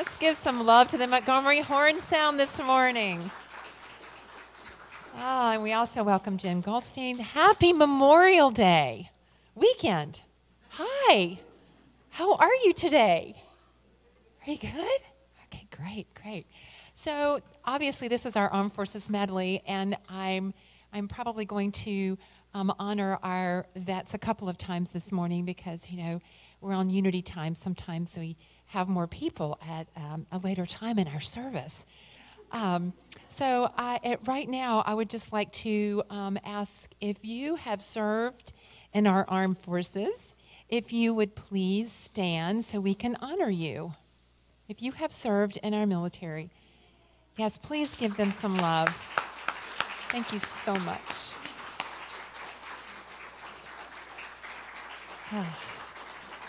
Let's give some love to the Montgomery Horn Sound this morning. And we also welcome Jen Goldstein. Happy Memorial Day weekend. Hi. How are you today? Are you good? Okay, great. So obviously this is our Armed Forces medley, and I'm probably going to honor our vets a couple of times this morning because, we're on unity time. Sometimes we have more people at a later time in our service. Right now, I would just like to ask if you have served in our armed forces, if you would please stand so we can honor you. If you have served in our military, yes, please give them some love. Thank you so much.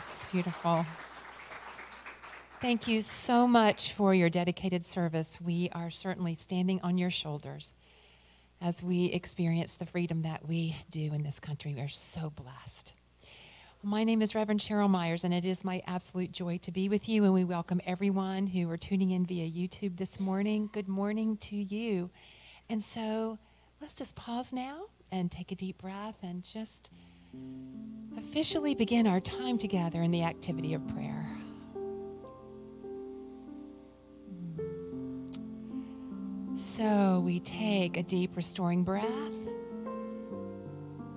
It's beautiful. Thank you so much for your dedicated service. We are certainly standing on your shoulders as we experience the freedom that we do in this country. We are so blessed. My name is Reverend Cheryl Myers, and it is my absolute joy to be with you, and we welcome everyone who are tuning in via YouTube this morning. Good morning to you. And so let's just pause now and take a deep breath and just officially begin our time together in the activity of prayer. So we take a deep restoring breath,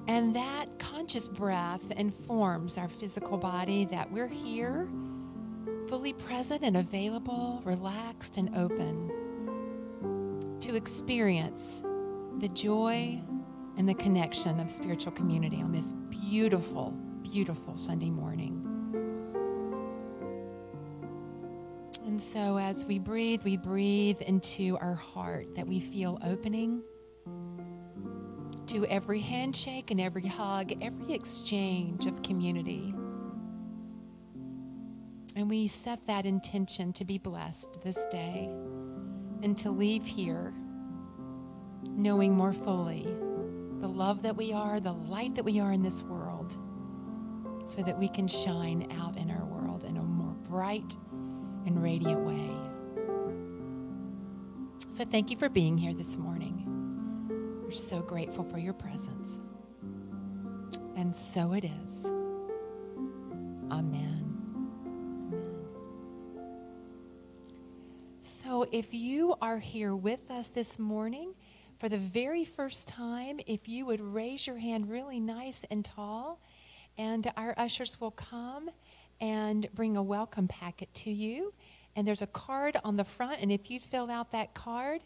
and that conscious breath informs our physical body that we're here, fully present and available, relaxed and open to experience the joy and the connection of spiritual community on this beautiful, beautiful Sunday morning. And so as we breathe into our heart that we feel opening to every handshake and every hug, every exchange of community. And we set that intention to be blessed this day and to leave here knowing more fully the love that we are, the light that we are in this world, so that we can shine out in our world in a more bright and radiant way. So thank you for being here this morning. We're so grateful for your presence. And so it is. Amen. Amen. So if you are here with us this morning for the very first time, if you would raise your hand really nice and tall, and our ushers will come and bring a welcome packet to you. And there's a card on the front, and if you fill out that card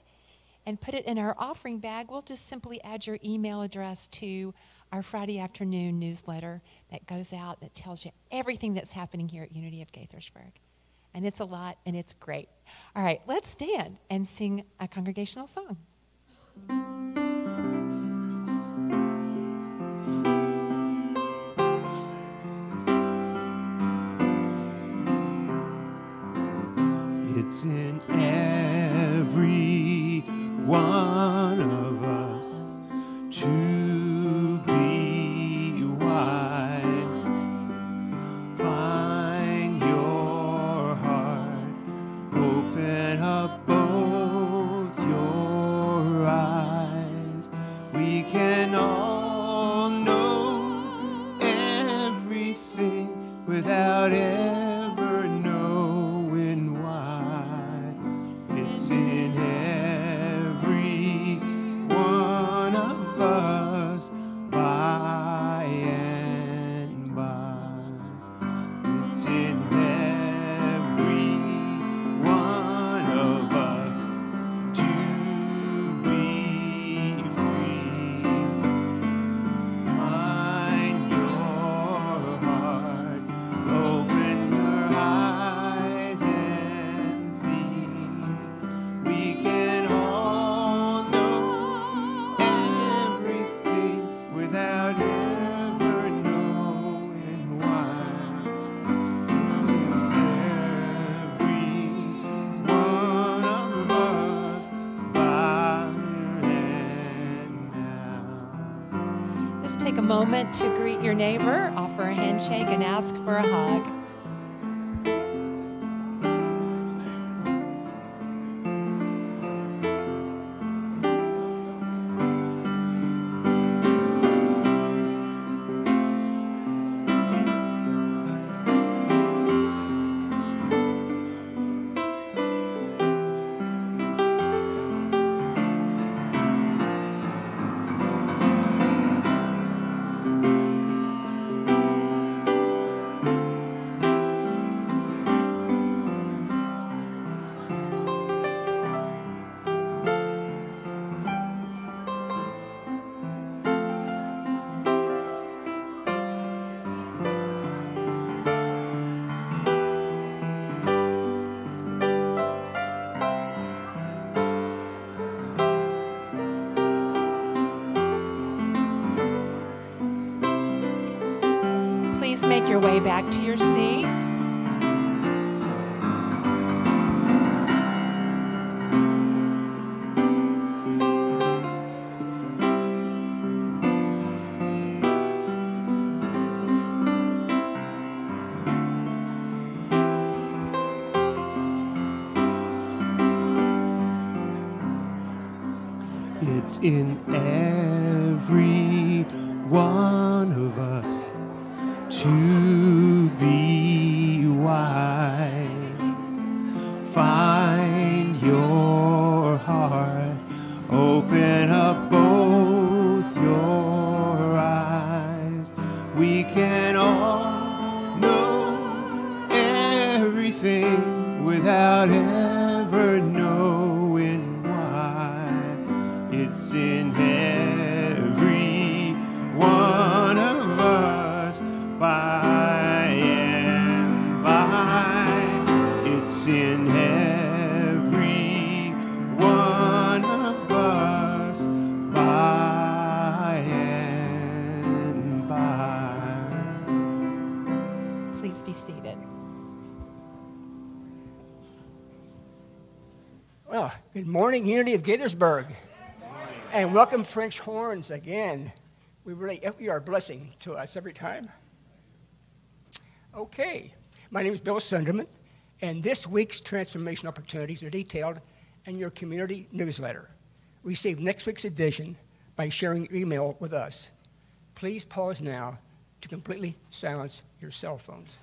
and put it in our offering bag, we'll just simply add your email address to our Friday afternoon newsletter that goes out that tells you everything that's happening here at Unity of Gaithersburg. And it's a lot, and it's great. All right, let's stand and sing a congregational song. It's in every one of us to be wise. Find your heart, open up both your eyes. We can all know everything without ever knowing why. It's in every one of us by and by. It's in every one of us to be free. Find your heart, open your eyes and see. We can all know everything without ever knowing why. It's in every one of us by and now. Let's take a moment to greet your neighbor, offer a handshake, and ask for a hug. way back to your seats. It's in every one of us to be wise. Find your heart, open up both your eyes. We can all know everything without ever knowing why. It's in every one of us by and by. It's in every one of us by and by. Please be seated. Well, good morning, Unity of Gaithersburg. And welcome, French horns, again. We are a blessing to us every time. Okay, my name is Bill Sunderman, and this week's transformation opportunities are detailed in your community newsletter. Receive next week's edition by sharing your email with us. Please pause now to completely silence your cell phones.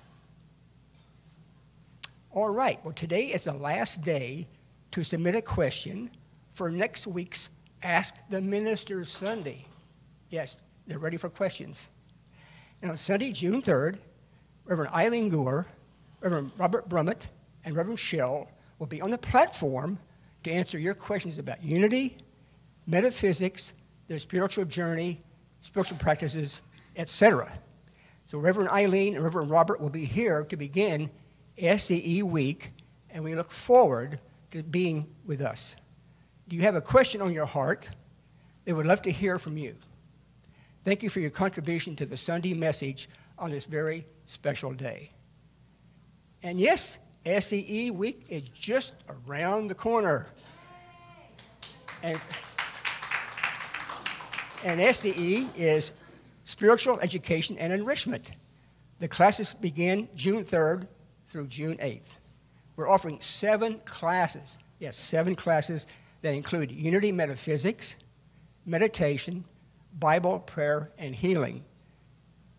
All right, well, today is the last day to submit a question for next week's Ask the Minister Sunday. Yes, they're ready for questions. And on Sunday, June 3rd, Reverend Eileen Gore, Reverend Robert Brummett, and Reverend Shell will be on the platform to answer your questions about unity, metaphysics, their spiritual journey, spiritual practices, etc. So Reverend Eileen and Reverend Robert will be here to begin SCE Week, and we look forward to being with us. Do you have a question on your heart? They would love to hear from you. Thank you for your contribution to the Sunday message on this very special day. And yes, SCE Week is just around the corner. And SCE is Spiritual Education and Enrichment. The classes begin June 3rd through June 8th. We're offering 7 classes. Yes, 7 classes that include unity metaphysics, meditation, Bible, prayer, and healing.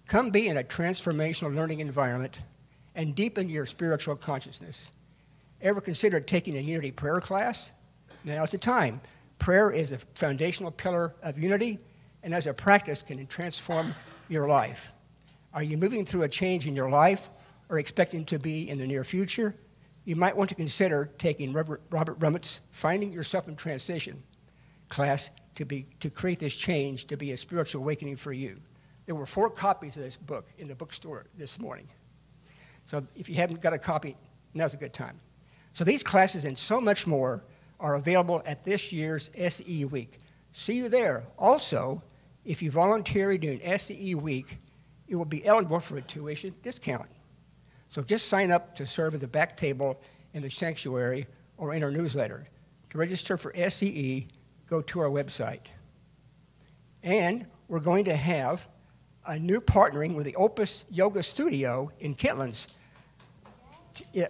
Come be in a transformational learning environment and deepen your spiritual consciousness. Ever considered taking a unity prayer class? Now's the time. Prayer is a foundational pillar of unity, and as a practice can transform your life. Are you moving through a change in your life or expecting to be in the near future? You might want to consider taking Robert Brummett's Finding Yourself in Transition class to create this change to be a spiritual awakening for you. There were 4 copies of this book in the bookstore this morning. So if you haven't got a copy, now's a good time. So these classes and so much more are available at this year's SE Week. See you there. Also, if you volunteer during SE Week, you will be eligible for a tuition discount. So just sign up to serve at the back table in the sanctuary or in our newsletter. To register for SCE, go to our website. And we're going to have a new partnering with the Opus Yoga Studio in Kitlands.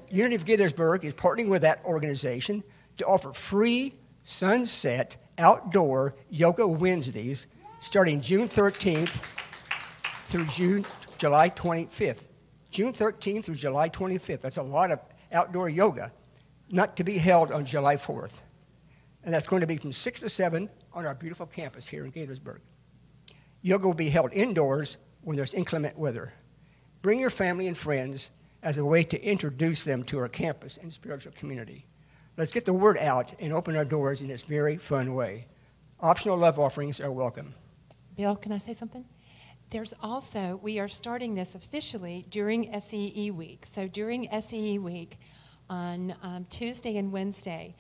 Unity of Gaithersburg is partnering with that organization to offer free sunset outdoor yoga Wednesdays starting June 13th through July 25th. June 13th through July 25th. That's a lot of outdoor yoga, not to be held on July 4th. And that's going to be from 6 to 7 on our beautiful campus here in Gaithersburg. Yoga will be held indoors when there's inclement weather. Bring your family and friends as a way to introduce them to our campus and spiritual community. Let's get the word out and open our doors in this very fun way. Optional love offerings are welcome. Bill, can I say something? There's also, we are starting this officially during SEE Week. So during SEE Week, on Tuesday and Wednesday,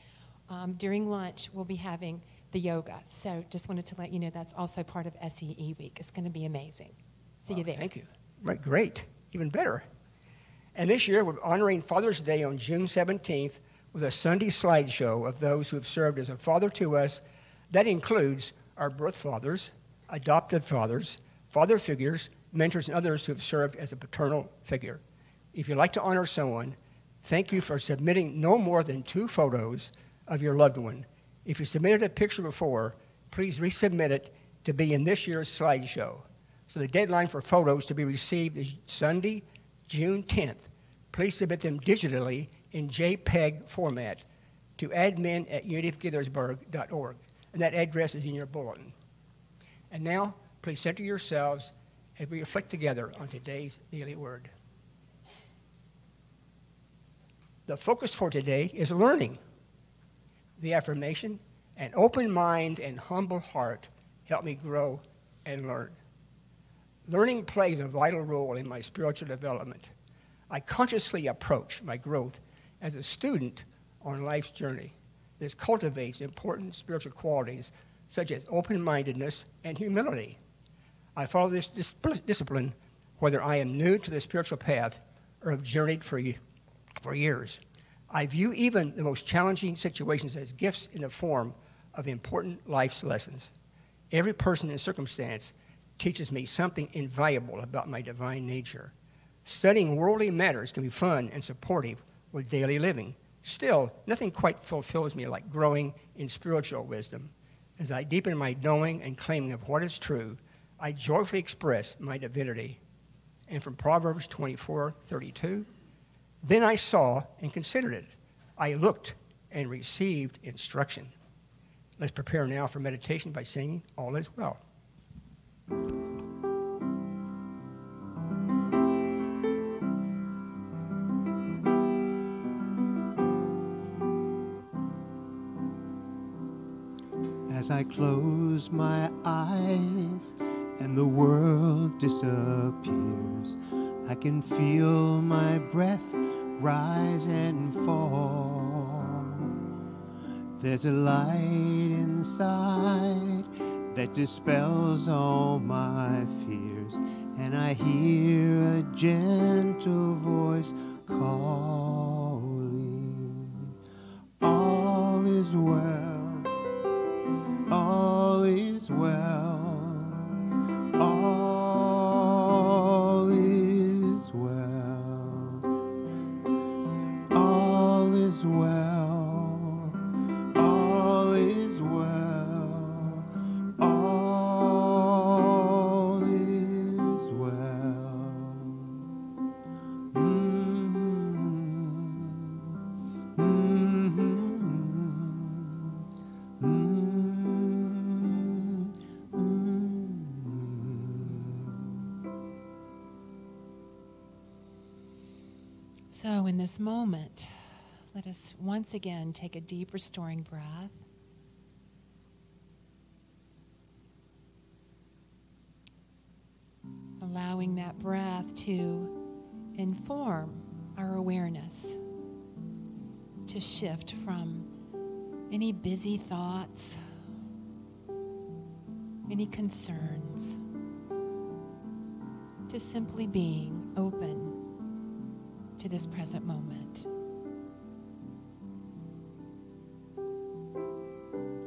during lunch, we'll be having the yoga. So just wanted to let you know that's also part of SEE Week. It's going to be amazing. See you there. Thank you. Right, great. even better. And this year, we're honoring Father's Day on June 17th with a Sunday slideshow of those who have served as a father to us. That includes our birth fathers, adoptive fathers, father figures, mentors, and others who have served as a paternal figure. If you'd like to honor someone, thank you for submitting no more than 2 photos of your loved one. If you submitted a picture before, please resubmit it to be in this year's slideshow. So the deadline for photos to be received is Sunday, June 10th. Please submit them digitally in JPEG format to admin@unityofgaithersburg.org. And that address is in your bulletin. And now, please center yourselves as we reflect together on today's daily word. The focus for today is learning. The affirmation, an open mind and humble heart help me grow and learn. Learning plays a vital role in my spiritual development. I consciously approach my growth as a student on life's journey. This cultivates important spiritual qualities such as open-mindedness and humility. I follow this discipline whether I am new to the spiritual path or have journeyed for years. I view even the most challenging situations as gifts in the form of important life's lessons. Every person and circumstance teaches me something invaluable about my divine nature. Studying worldly matters can be fun and supportive with daily living. Still, nothing quite fulfills me like growing in spiritual wisdom. As I deepen my knowing and claiming of what is true, I joyfully express my divinity. And from Proverbs 24:32, then I saw and considered it. I looked and received instruction. Let's prepare now for meditation by singing All Is Well. As I close my eyes and the world disappears, I can feel my breath rise and fall. There's a light inside that dispels all my fears, and I hear a gentle voice calling. All is well. All is well, all is well, all is well, all is well, all is well. So in this moment, let us once again take a deep restoring breath. Allowing that breath to inform our awareness, to shift from any busy thoughts, any concerns, to simply being open to this present moment.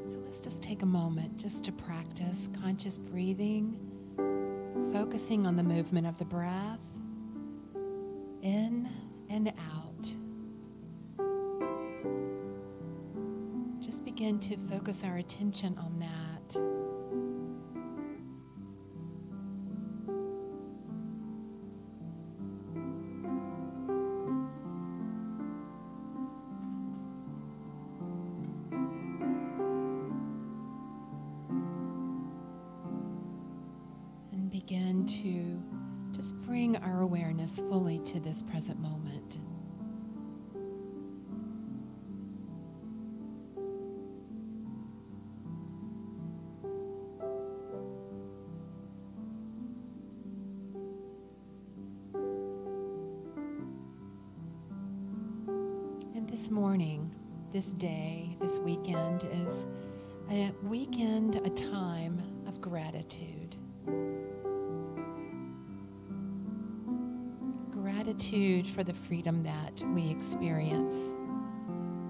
So let's just take a moment just to practice conscious breathing, focusing on the movement of the breath in and out. Just begin to focus our attention on that. Begin to just bring our awareness fully to this present moment. And this morning, this day, this weekend is a weekend, a time of gratitude. gratitude for the freedom that we experience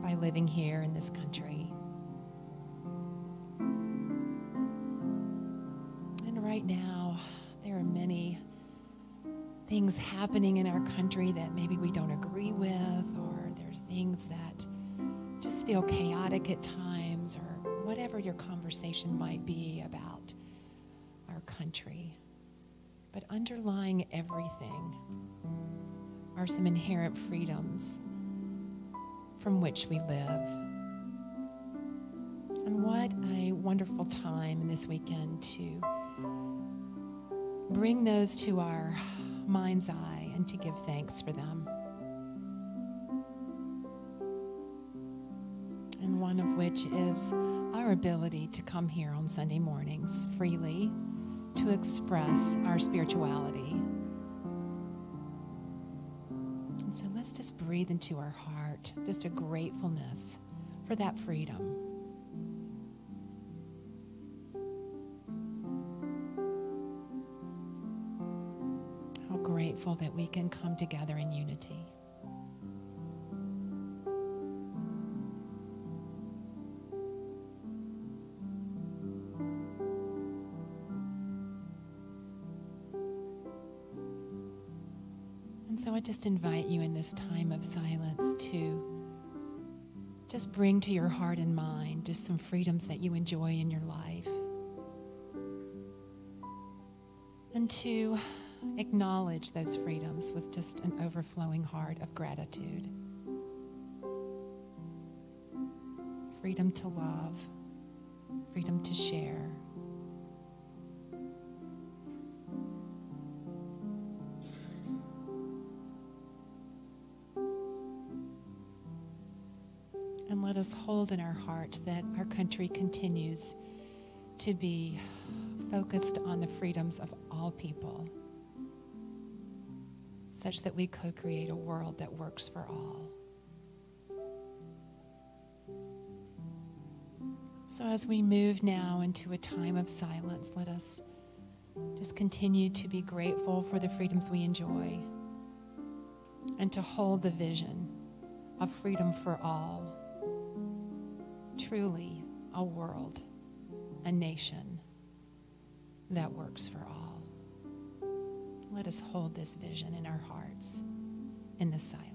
by living here in this country. And right now, there are many things happening in our country that maybe we don't agree with, or there are things that just feel chaotic at times, or whatever your conversation might be about our country. But underlying everything are some inherent freedoms from which we live. And what a wonderful time this weekend to bring those to our mind's eye and to give thanks for them. And one of which is our ability to come here on Sunday mornings freely to express our spirituality. And so let's just breathe into our heart just a gratefulness for that freedom. How grateful that we can come together in unity. And so I just invite you in this time of silence to just bring to your heart and mind just some freedoms that you enjoy in your life. And to acknowledge those freedoms with just an overflowing heart of gratitude. Freedom to love, freedom to share. And let us hold in our heart that our country continues to be focused on the freedoms of all people, such that we co-create a world that works for all. So as we move now into a time of silence, let us just continue to be grateful for the freedoms we enjoy and to hold the vision of freedom for all. Truly a world, a nation that works for all. Let us hold this vision in our hearts in the silence.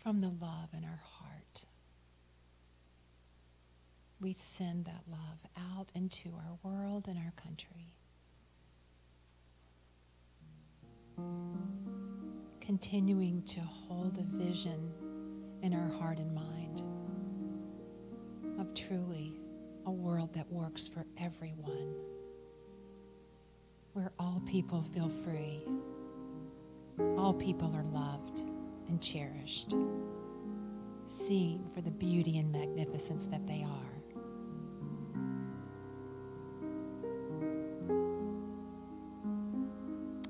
From the love in our heart, we send that love out into our world and our country. Continuing to hold a vision in our heart and mind of truly a world that works for everyone, where all people feel free, all people are loved and cherished, seen for the beauty and magnificence that they are.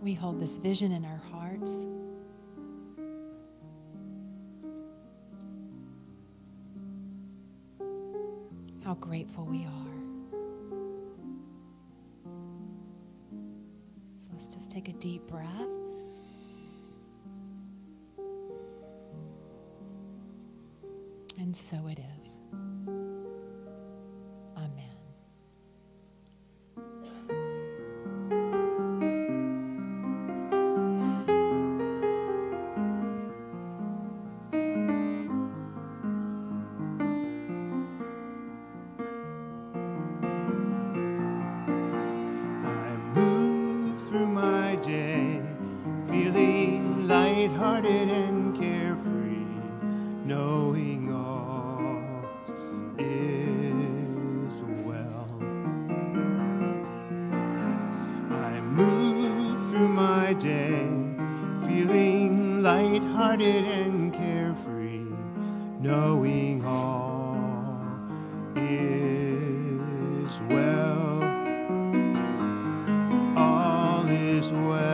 We hold this vision in our hearts. How grateful we are. So let's just take a deep breath. And so it is. Amen. Feeling lighthearted and carefree, knowing all is well. I move through my day, feeling lighthearted and carefree, knowing all is well. All is well.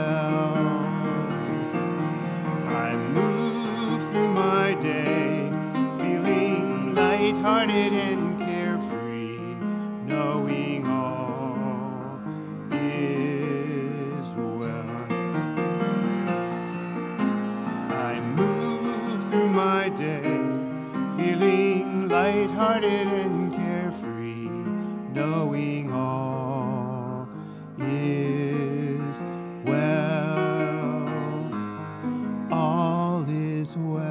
Day, feeling lighthearted and carefree, knowing all is well. I move through my day, feeling lighthearted and carefree, knowing all is well. All is well.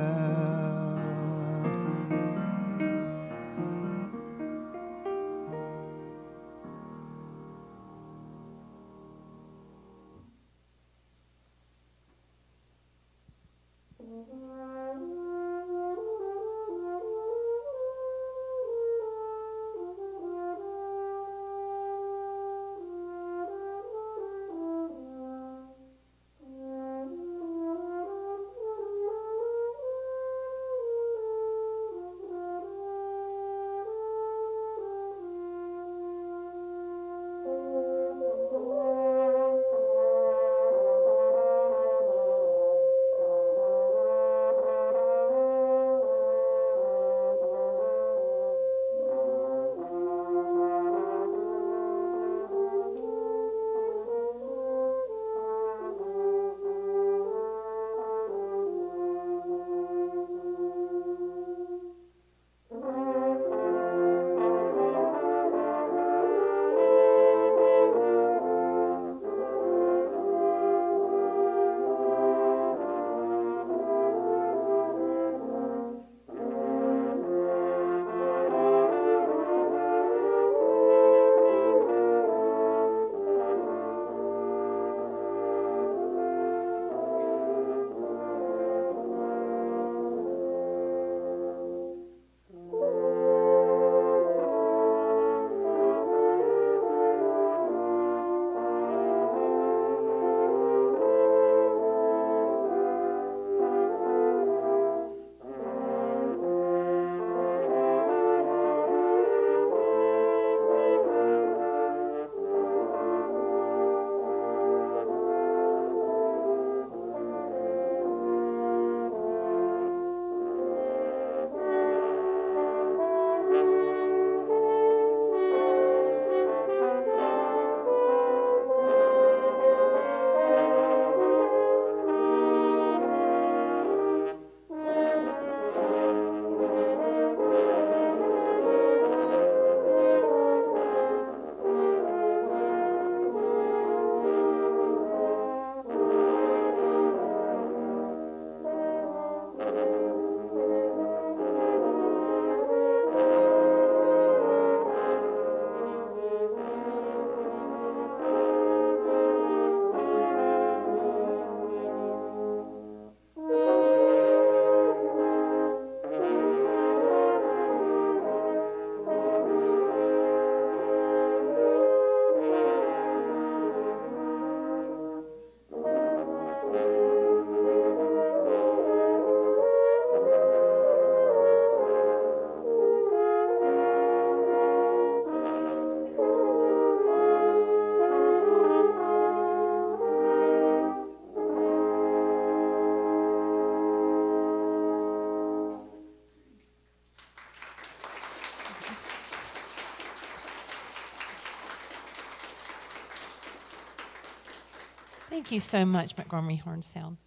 Thank you so much, Montgomery Horn Sound.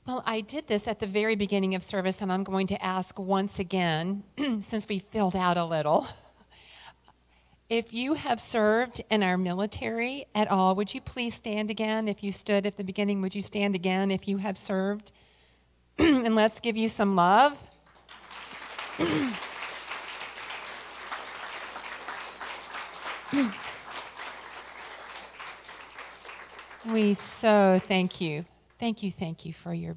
Well, I did this at the very beginning of service, and I'm going to ask once again, since we filled out a little. If you have served in our military at all, would you please stand again? If you stood at the beginning, would you stand again if you have served? And let's give you some love. We so thank you. Thank you for your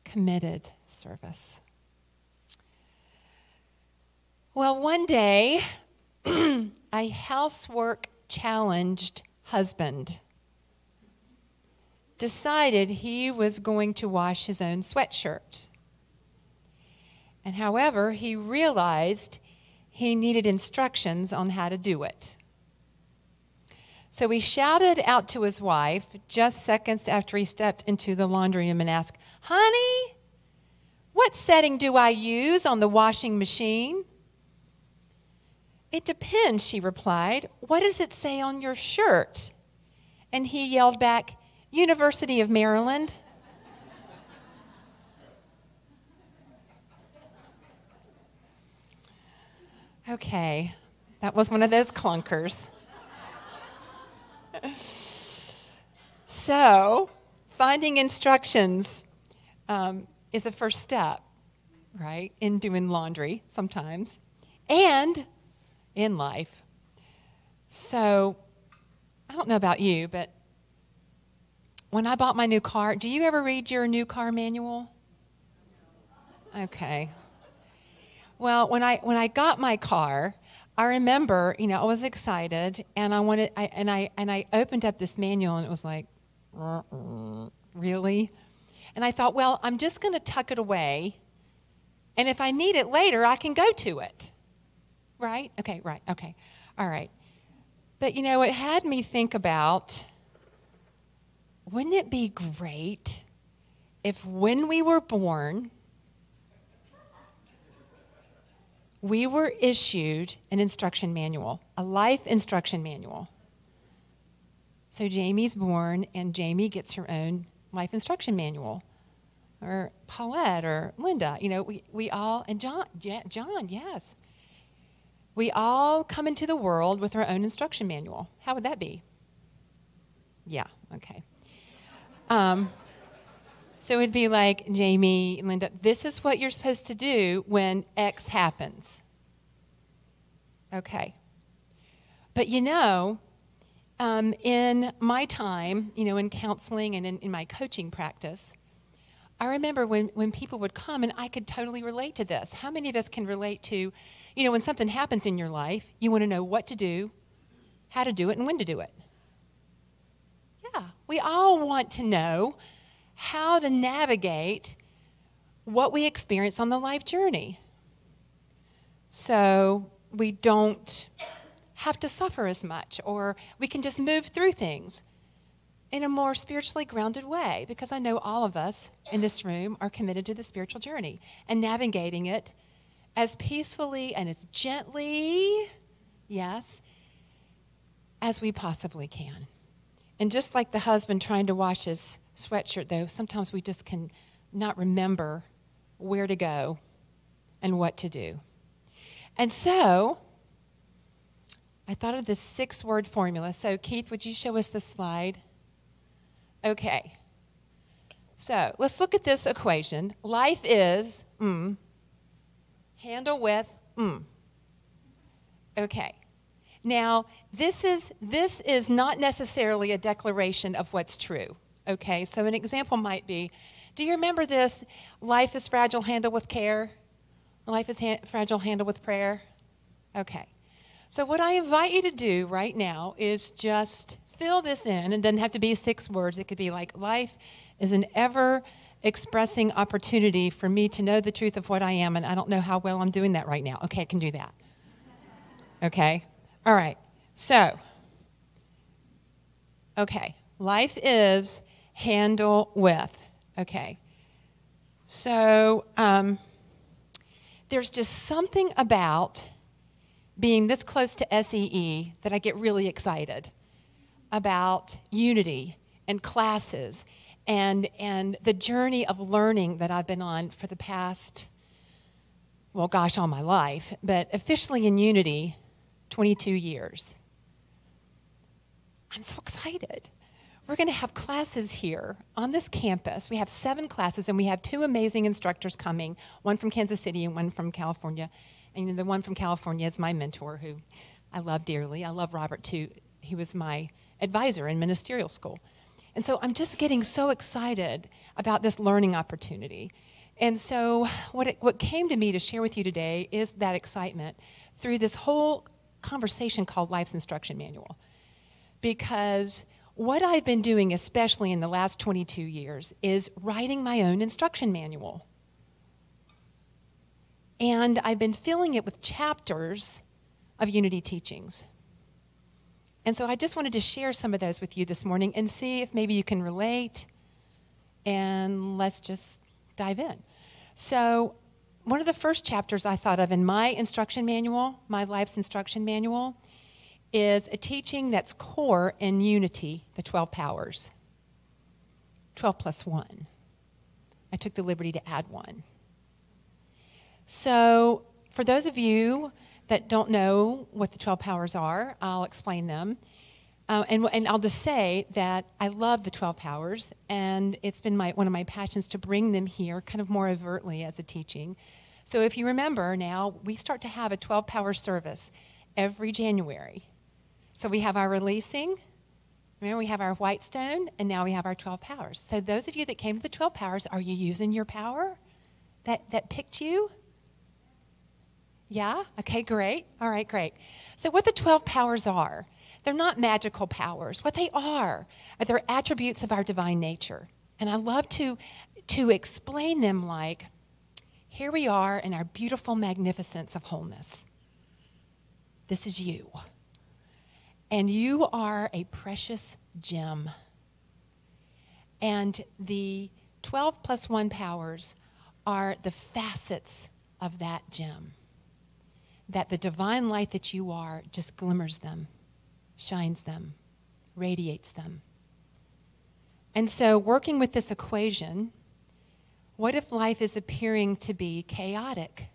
committed service. Well, one day, a housework-challenged husband decided he was going to wash his own sweatshirt. And however, he realized he needed instructions on how to do it. So he shouted out to his wife just seconds after he stepped into the laundry room and asked, "Honey, what setting do I use on the washing machine?" "It depends," she replied. "What does it say on your shirt?" And he yelled back, "University of Maryland." Okay, that was one of those clunkers. So, finding instructions is a first step, right, in doing laundry sometimes, and in life. So, I don't know about you, but when I bought my new car, do you ever read your new car manual? Okay. Well, when I got my car, I remember, I was excited, and I opened up this manual, and it was like, really? And I thought, well, I'm just going to tuck it away, and if I need it later, I can go to it. Right? Okay, right, okay, all right. But, it had me think about, wouldn't it be great if when we were born, we were issued an instruction manual, a life instruction manual. So Jamie's born, and Jamie gets her own life instruction manual. Or Paulette or Linda, we all, and John, yes. We all come into the world with our own instruction manual. How would that be? Yeah, okay. So it'd be like, Jamie, Linda, this is what you're supposed to do when X happens. Okay. But in my time, in counseling and in my coaching practice, I remember when people would come, and I could totally relate to this. How many of us can relate to, when something happens in your life, you want to know what to do, how to do it, and when to do it? Yeah, we all want to know how to navigate what we experience on the life journey, so we don't have to suffer as much, or we can just move through things in a more spiritually grounded way, because I know all of us in this room are committed to the spiritual journey and navigating it as peacefully and as gently, yes, as we possibly can. And just like the husband trying to wash his sweatshirt, though, sometimes we just can not remember where to go and what to do. And so I thought of this 6-word formula. So Keith, would you show us the slide? Okay. So let's look at this equation. Life is handle with Okay. Now, this is not necessarily a declaration of what's true. Okay, so an example might be, do you remember this? Life is fragile, handle with care. Life is fragile, handle with prayer. Okay. So what I invite you to do right now is just fill this in. It doesn't have to be 6 words. It could be like, life is an ever-expressing opportunity for me to know the truth of what I am, and I don't know how well I'm doing that right now. Okay, I can do that. Okay? All right. So, okay. Life is handle with. Okay. So, there's just something about being this close to SEE that I get really excited about unity and classes and the journey of learning that I've been on for the past, well, gosh, all my life, but officially in Unity, 22 years. I'm so excited. We're going to have classes here on this campus. We have 7 classes, and we have 2 amazing instructors coming, one from Kansas City and one from California. And the one from California is my mentor, who I love dearly. I love Robert, too. He was my advisor in ministerial school. And so I'm just getting so excited about this learning opportunity. And so what came to me to share with you today is that excitement through this whole conversation called Life's Instruction Manual. Because what I've been doing, especially in the last 22 years, is writing my own instruction manual. And I've been filling it with chapters of Unity teachings. And so I just wanted to share some of those with you this morning and see if maybe you can relate, and let's just dive in. So one of the first chapters I thought of in my instruction manual, my Life's Instruction Manual, is a teaching that's core in Unity, the 12 powers. 12 plus 1. I took the liberty to add 1. So for those of you that don't know what the 12 powers are, I'll explain them. And I'll just say that I love the 12 powers, and it's been one of my passions to bring them here kind of more overtly as a teaching. So if you remember now, we start to have a 12-power service every January. So we have our releasing, remember we have our Whitestone, and now we have our 12 powers. So those of you that came to the 12 powers, are you using your power that picked you? Yeah? Okay, great. All right, great. So what the 12 powers are, they're not magical powers. What they are they're attributes of our divine nature. And I love to explain them like, here we are in our beautiful magnificence of wholeness. This is you. And you are a precious gem. And the 12 plus 1 powers are the facets of that gem. That the divine light that you are just glimmers them, shines them, radiates them. And so working with this equation, what if life is appearing to be chaotic?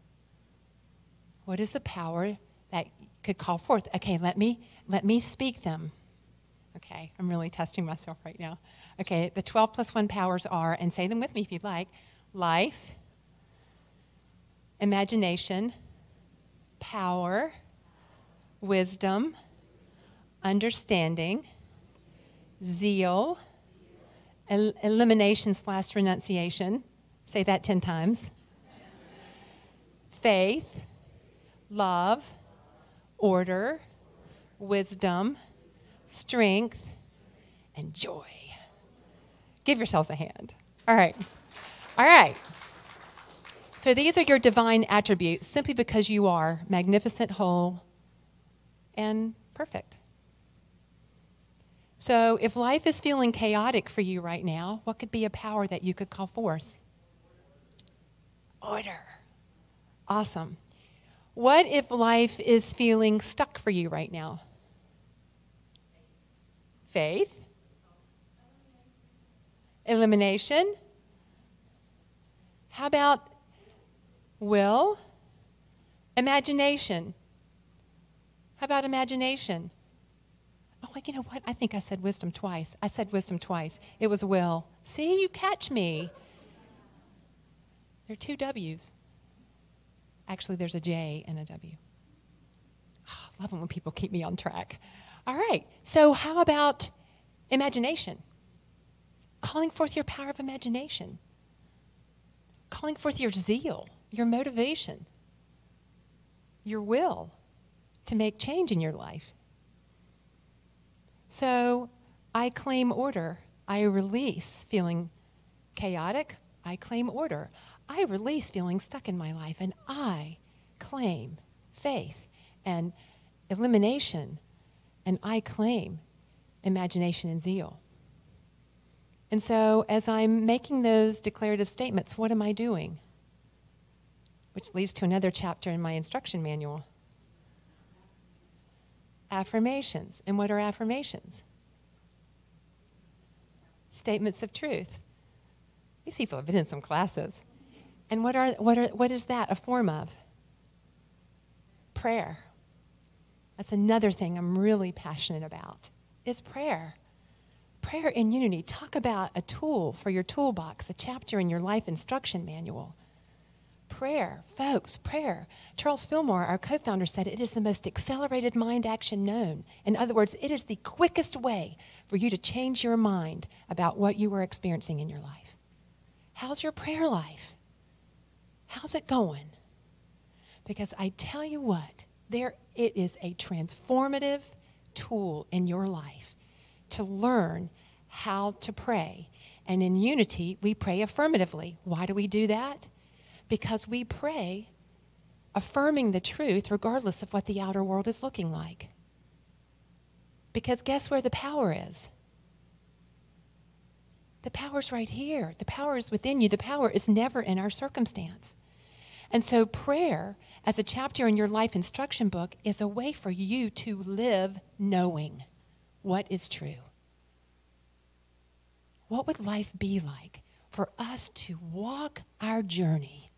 What is the power that could call forth? Okay, let me speak them. Okay, I'm really testing myself right now. Okay, the 12 plus 1 powers are, and say them with me if you'd like, life, imagination, power, wisdom, understanding, zeal, elimination/renunciation. Say that 10 times. Faith, love, order, wisdom, strength, and joy. Give yourselves a hand. All right. All right. So these are your divine attributes simply because you are magnificent, whole, and perfect. So if life is feeling chaotic for you right now, what could be a power that you could call forth? Order. Awesome. What if life is feeling stuck for you right now? Faith. Elimination. How about will? Imagination. How about imagination? Oh, you know what? I think I said wisdom twice. I said wisdom twice. It was will. See, you catch me. There are 2 W's. Actually, there's a J and a W. Oh, I love it when people keep me on track. All right. So how about imagination? Calling forth your power of imagination. Calling forth your zeal, your motivation, your will to make change in your life. So I claim order. I release feeling chaotic. I claim order. I release feeling stuck in my life, and I claim faith and elimination, and I claim imagination and zeal. And so as I'm making those declarative statements, what am I doing? Which leads to another chapter in my instruction manual. Affirmations. And what are affirmations? statements of truth. These people have been in some classes. And what is that a form of? Prayer. That's another thing I'm really passionate about, is prayer. Prayer in unity. Talk about a tool for your toolbox, a chapter in your life instruction manual. Prayer, folks, prayer. Charles Fillmore, our co-founder, said it is the most accelerated mind action known. In other words, it is the quickest way for you to change your mind about what you are experiencing in your life. How's your prayer life? How's it going? Because I tell you what, it is a transformative tool in your life to learn how to pray. And in unity, we pray affirmatively. Why do we do that? Because we pray affirming the truth regardless of what the outer world is looking like. Because guess where the power is? The power's right here. The power is within you. The power is never in our circumstance. And so prayer, as a chapter in your life instruction book, is a way for you to live knowing what is true. What would life be like for us to walk our journey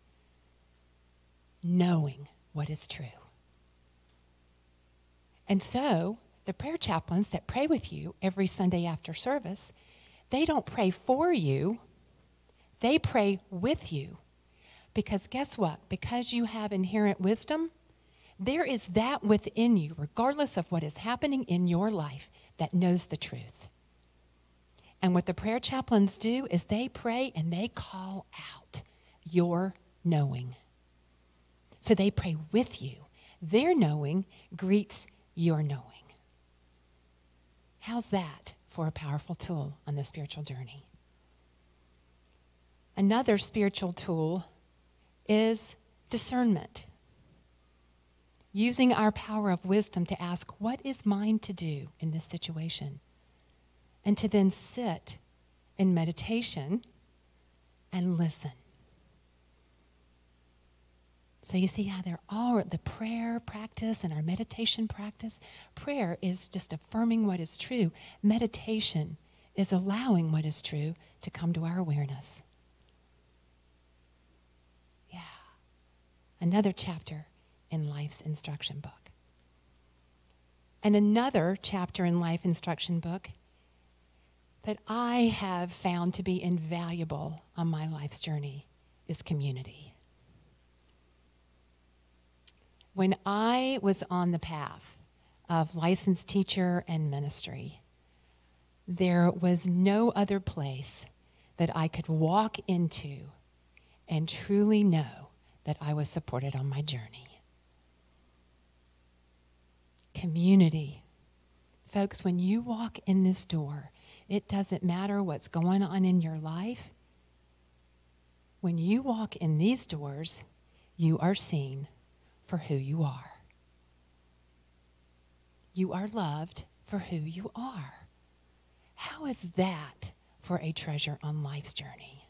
knowing what is true? And so the prayer chaplains that pray with you every Sunday after service, they don't pray for you, they pray with you. Because guess what? Because you have inherent wisdom, there is that within you, regardless of what is happening in your life, that knows the truth. And what the prayer chaplains do is they pray and they call out your knowing. So they pray with you. Their knowing greets your knowing. How's that for a powerful tool on the spiritual journey? Another spiritual tool is discernment. Using our power of wisdom to ask, what is mine to do in this situation? And to then sit in meditation and listen. So you see how they're all the prayer practice and our meditation practice. Prayer is just affirming what is true. Meditation is allowing what is true to come to our awareness. Yeah. Another chapter in life's instruction book. And another chapter in life instruction book that I have found to be invaluable on my life's journey is community. When I was on the path of licensed teacher and ministry, there was no other place that I could walk into and truly know that I was supported on my journey. Community. Folks, when you walk in this door, it doesn't matter what's going on in your life. When you walk in these doors, you are seen for who you are. You are loved for who you are. How is that for a treasure on life's journey?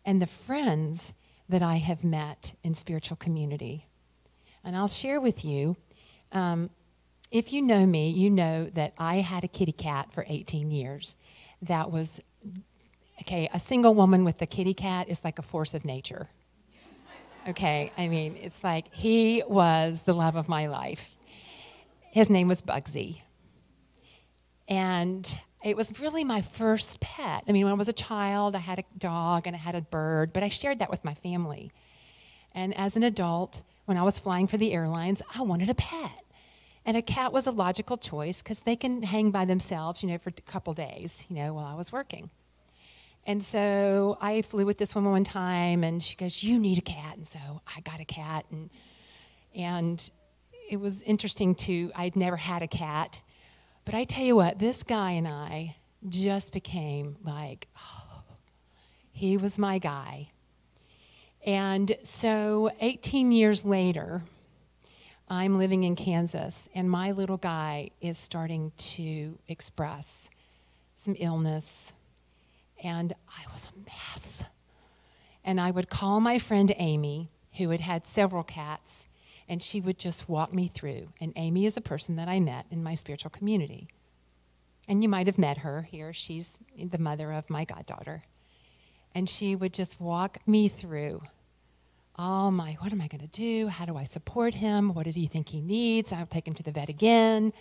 And the friends that I have met in spiritual community, and I'll share with you, if you know me, you know that I had a kitty cat for 18 years. That was, okay, a single woman with a kitty cat is like a force of nature. Okay, I mean, it's like he was the love of my life. His name was Bugsy. And it was really my first pet. I mean, when I was a child, I had a dog and I had a bird, but I shared that with my family. And as an adult, when I was flying for the airlines, I wanted a pet. And a cat was a logical choice because they can hang by themselves, for a couple days, while I was working. And so I flew with this woman one time, and she goes, "You need a cat." And so I got a cat, and it was interesting I'd never had a cat. But I tell you what, this guy and I just became like, he was my guy. And so 18 years later, I'm living in Kansas, and my little guy is starting to express some illness, and I was a mess. And I would call my friend Amy, who had had several cats, and she would just walk me through. And Amy is a person that I met in my spiritual community. And you might have met her here. She's the mother of my goddaughter. And she would just walk me through, what am I going to do? How do I support him? What does he think he needs? I'll take him to the vet again.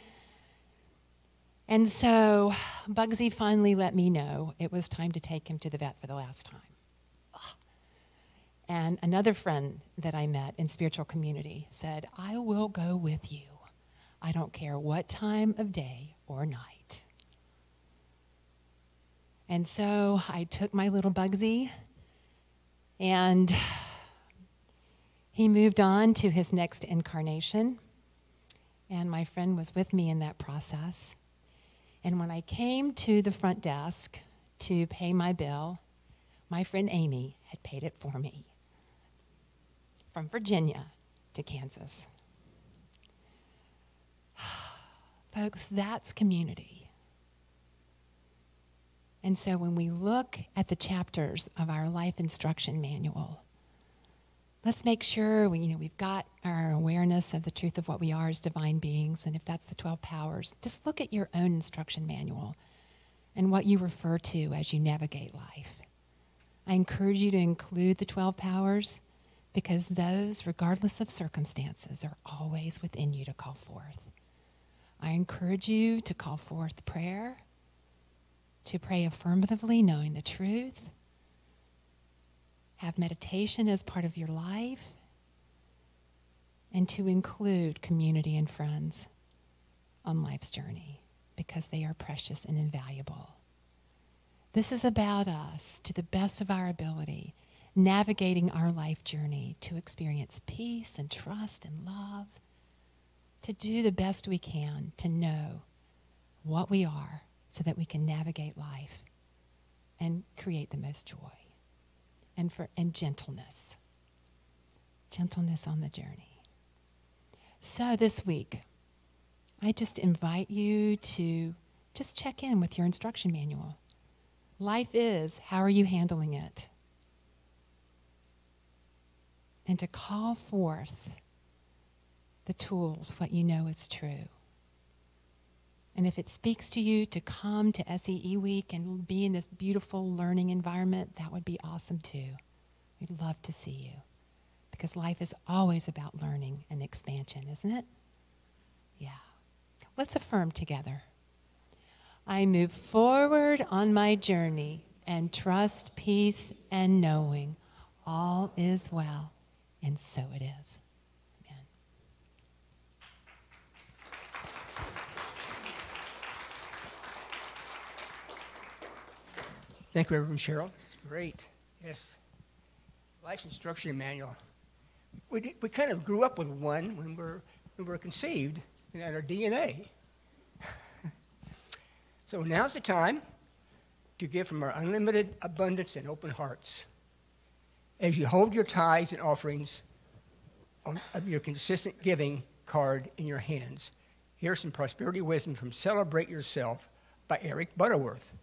And so Bugsy finally let me know it was time to take him to the vet for the last time. Ugh. And another friend that I met in spiritual community said, I will go with you. I don't care what time of day or night. And so I took my little Bugsy, and he moved on to his next incarnation. And my friend was with me in that process. And when I came to the front desk to pay my bill, my friend Amy had paid it for me from Virginia to Kansas. Folks, that's community. And so when we look at the chapters of our life instruction manual, let's make sure we've got our awareness of the truth of what we are as divine beings, and if that's the 12 powers, just look at your own instruction manual and what you refer to as you navigate life. I encourage you to include the 12 powers because those, regardless of circumstances, are always within you to call forth. I encourage you to call forth prayer, to pray affirmatively, knowing the truth. Have meditation as part of your life, and to include community and friends on life's journey because they are precious and invaluable. This is about us, to the best of our ability, navigating our life journey to experience peace and trust and love, to do the best we can to know what we are so that we can navigate life and create the most joy. And gentleness. Gentleness on the journey. So this week, I just invite you to just check in with your instruction manual. Life is, how are you handling it? And to call forth the tools, what you know is true. And if it speaks to you to come to SEE Week and be in this beautiful learning environment, that would be awesome too. We'd love to see you. Because life is always about learning and expansion, isn't it? Yeah. Let's affirm together. I move forward on my journey and trust, peace, and knowing all is well, and so it is. Thank you, Reverend Cheryl. It's great. Yes. Life instruction manual. We kind of grew up with one when we were conceived in our DNA. So now's the time to give from our unlimited abundance and open hearts. As you hold your tithes and offerings of your consistent giving card in your hands, here's some prosperity wisdom from Celebrate Yourself by Eric Butterworth.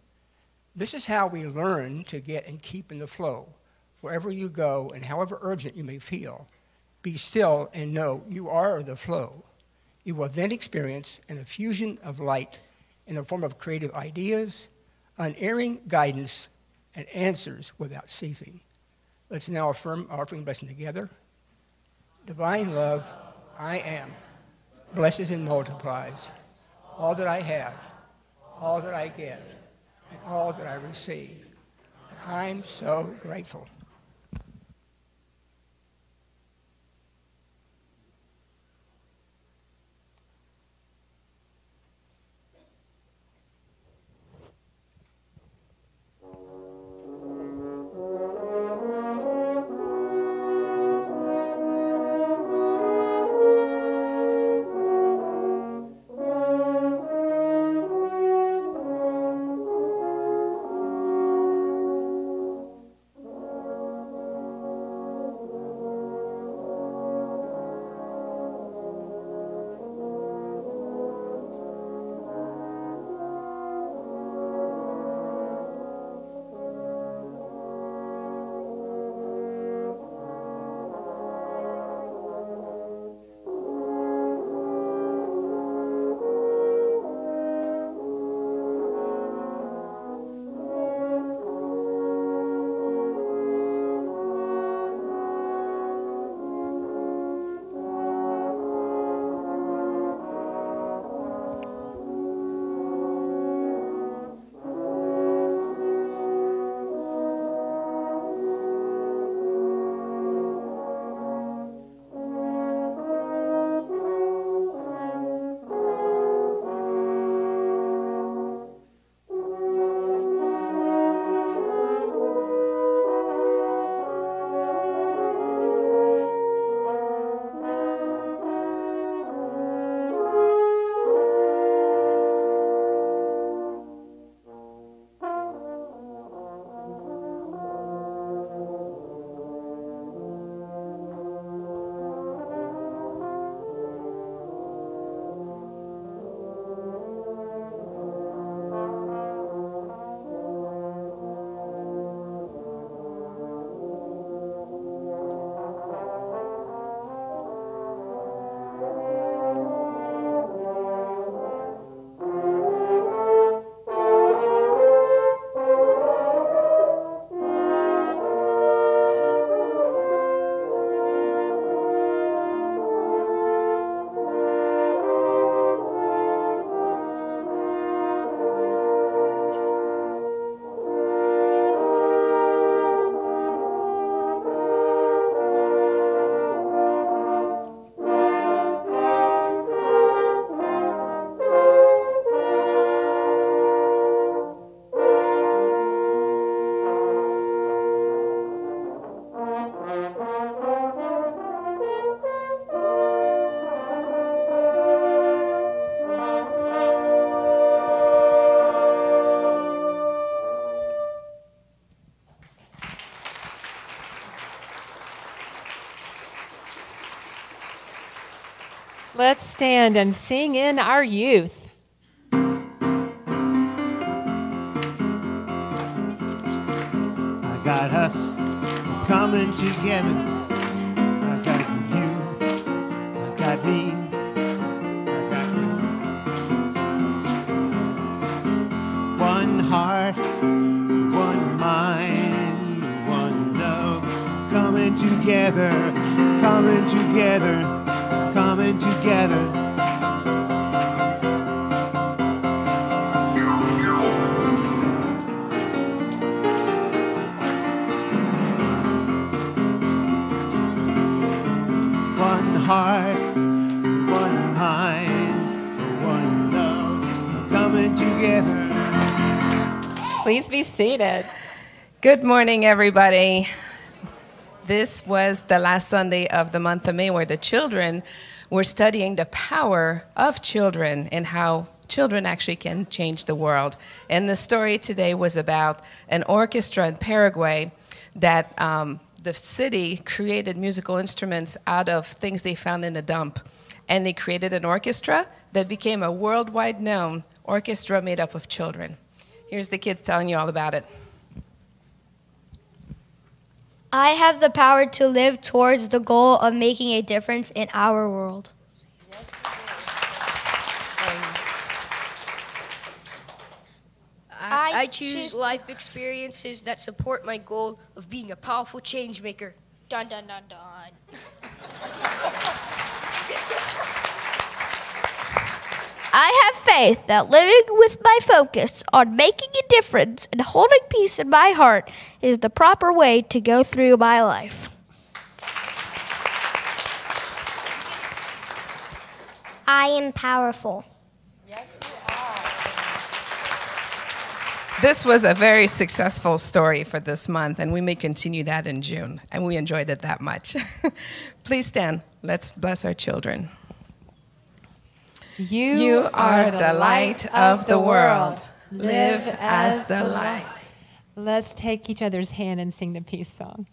This is how we learn to get and keep in the flow. Wherever you go and however urgent you may feel, be still and know you are the flow. You will then experience an effusion of light in the form of creative ideas, unerring guidance, and answers without ceasing. Let's now affirm our offering blessing together. Divine love, I am, blesses and multiplies all that I have, all that I get, and all that I receive. And I'm so grateful. Let's stand and sing in our youth. I got us coming together. I got you. I got me. I got you. One heart, one mind, one love. Coming together, coming together, coming together. One heart, one mind, one love, coming together. Please be seated. Good morning, everybody. This was the last Sunday of the month of May where the children were studying the power of children and how children actually can change the world. And the story today was about an orchestra in Paraguay that the city created musical instruments out of things they found in a dump. And they created an orchestra that became a worldwide known orchestra made up of children. Here's the kids telling you all about it. I have the power to live towards the goal of making a difference in our world. I choose life experiences that support my goal of being a powerful change maker. Dun dun dun dun. I have faith that living with my focus on making a difference and holding peace in my heart is the proper way to go through my life. I am powerful. This was a very successful story for this month, and we may continue that in June, and we enjoyed it that much. Please stand. Let's bless our children. You are the light of the world. Live as the light. Let's take each other's hand and sing the peace song.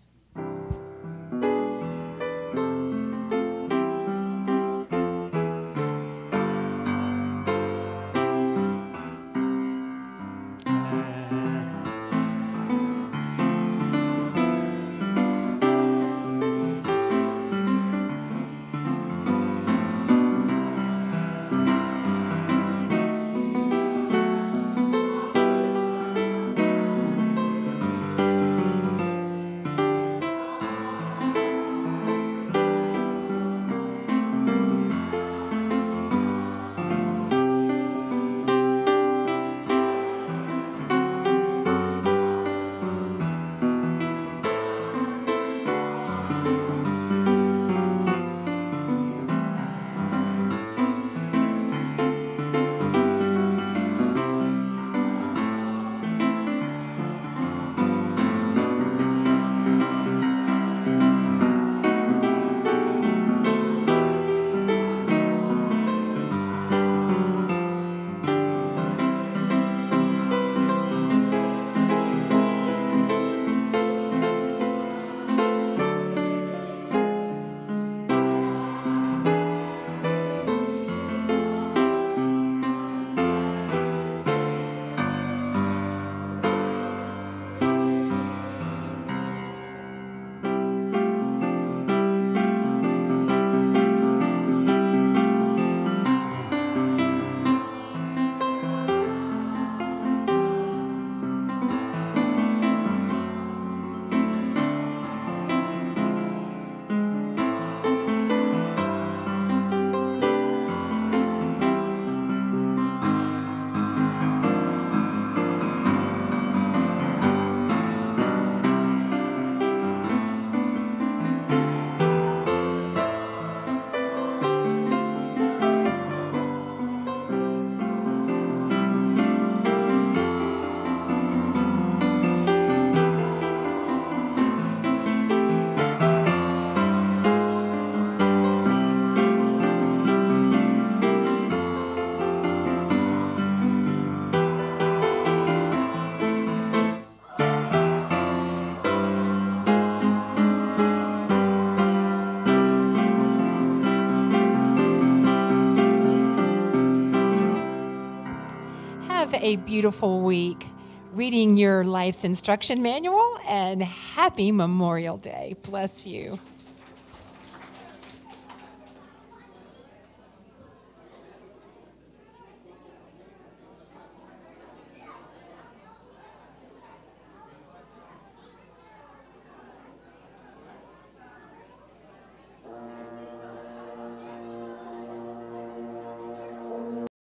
a beautiful week reading your life's instruction manual, and happy Memorial Day. Bless you.